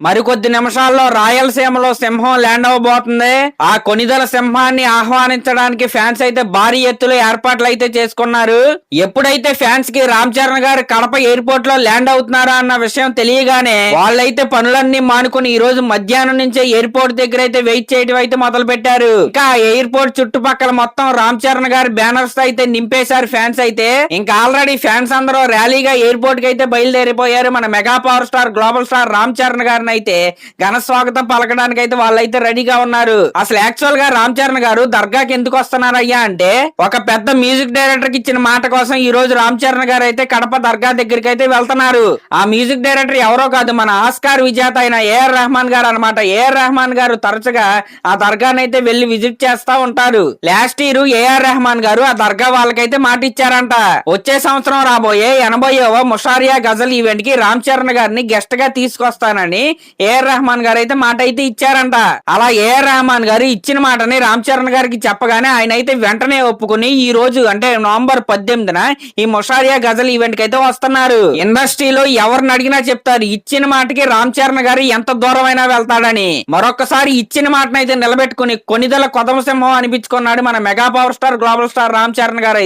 మరికొద్ది నిమిషాల్లో రాయలసీమలో సింహం ల్యాండ్ అవ్వబోతుంది. ఆ కొనిదల సింహాన్ని ఆహ్వానించడానికి ఫ్యాన్స్ అయితే భారీ ఎత్తులో ఏర్పాట్లు అయితే చేసుకున్నారు. ఎప్పుడైతే ఫ్యాన్స్ కి రామ్ చరణ్ గారు కడప ఎయిర్పోర్ట్ లో ల్యాండ్ అవుతున్నారా అన్న విషయం తెలియగానే వాళ్ళైతే పనులన్నీ మానుకుని ఈ రోజు మధ్యాహ్నం నుంచే ఎయిర్పోర్ట్ దగ్గర అయితే వెయిట్ చేయడం అయితే మొదలు పెట్టారు. ఇంకా ఎయిర్పోర్ట్ చుట్టుపక్కల మొత్తం రామ్ చరణ్ గారి బ్యానర్స్ అయితే నింపేశారు ఫ్యాన్స్ అయితే. ఇంకా ఆల్రెడీ ఫ్యాన్స్ అందరూ ర్యాలీగా ఎయిర్పోర్ట్ కి అయితే బయలుదేరిపోయారు. మన mega power star global star Ram Charan గారిని అయితే ఘన స్వాగతం పలకడానికి అయితే వాళ్ళైతే రెడీగా ఉన్నారు. అసలు యాక్చువల్ గా రామ్ చరణ్ గారు దర్గాకి ఎందుకు వస్తున్నారయ్యా అంటే ఒక పెద్ద మ్యూజిక్ డైరెక్టర్ కి ఇచ్చిన మాట కోసం ఈ రోజు రామ్ చరణ్ గారు అయితే కడప దర్గా దగ్గరికి అయితే వెళ్తున్నారు. ఆ మ్యూజిక్ డైరెక్టర్ ఎవరో కాదు, మన ఆస్కార్ విజేత అయిన ఏఆర్ రెహమాన్ గారు అనమాట. ఏఆర్ రెహమాన్ గారు తరచుగా ఆ దర్గాని అయితే వెళ్లి విజిట్ చేస్తా ఉంటారు. లాస్ట్ ఇయర్ ఏఆర్ రెహమాన్ గారు ఆ దర్గా వాళ్ళకైతే మాట ఇచ్చారంట. వచ్చే సంవత్సరం రాబోయే 80వ ముషారియా గజల్ ఈవెంట్ కి రామ్ చరణ్ గారిని గెస్ట్ గా తీసుకొస్తానని ఏఆర్ రెహమాన్ గారు అయితే మాట అయితే ఇచ్చారంట. అలా ఏఆర్ రెహమాన్ గారు ఇచ్చిన మాటని రామ్ చరణ్ గారికి చెప్పగానే ఆయన అయితే వెంటనే ఒప్పుకుని ఈ రోజు అంటే నవంబర్ 18న ఈ ముషారియా గజల్ ఈవెంట్ కి అయితే వస్తున్నారు. ఇండస్ట్రీలో ఎవరిని అడిగినా చెప్తారు ఇచ్చిన మాటకి రామ్ చరణ్ గారు ఎంత దూరమైనా వెళ్తాడని. మరొకసారి ఇచ్చిన మాటను అయితే నిలబెట్టుకుని కొనిదల కొదమ సింహం అనిపించుకున్నాడు మన mega power star global star Ram Charan గారు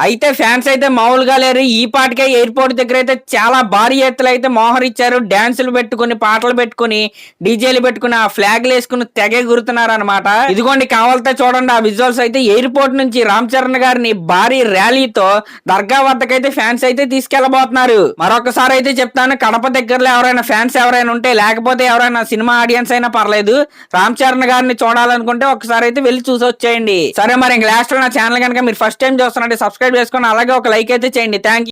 అయితే ఫ్యాన్స్ అయితే మామూలుగా లేరు. ఈ పాటికే ఎయిర్పోర్ట్ దగ్గర అయితే చాలా భారీ ఎత్తులు అయితే మోహరిచ్చారు. డాన్సులు పెట్టుకుని పాటలు పెట్టుకుని డీజేలు పెట్టుకుని ఆ ఫ్లాగ్లు వేసుకుని తెగ గురుతున్నారు అనమాట. ఇదిగోండి కావాలంటే చూడండి ఆ విజువల్స్ అయితే. ఎయిర్పోర్ట్ నుంచి రామ్ చరణ్ గారిని భారీ ర్యాలీతో దర్గా వద్దకైతే ఫ్యాన్స్ అయితే తీసుకెళ్లబోతున్నారు. మరొకసారి అయితే చెప్తాను, కడప దగ్గరలో ఎవరైనా ఫ్యాన్స్ ఎవరైనా ఉంటే లేకపోతే ఎవరైనా సినిమా ఆడియన్స్ అయినా పర్లేదు, రామ్ చరణ్ గారిని చూడాలనుకుంటే ఒకసారి అయితే వెళ్ళి చూసి వచ్చేయండి. సరే మరి ఇంక లాస్ట్ లో నా ఛానల్ కనుక మీరు ఫస్ట్ టైం చూస్తున్నట్టు సబ్స్క్రైబ్ చేసుకుని అలాగే ఒక లైక్ అయితే చేయండి. Thank you.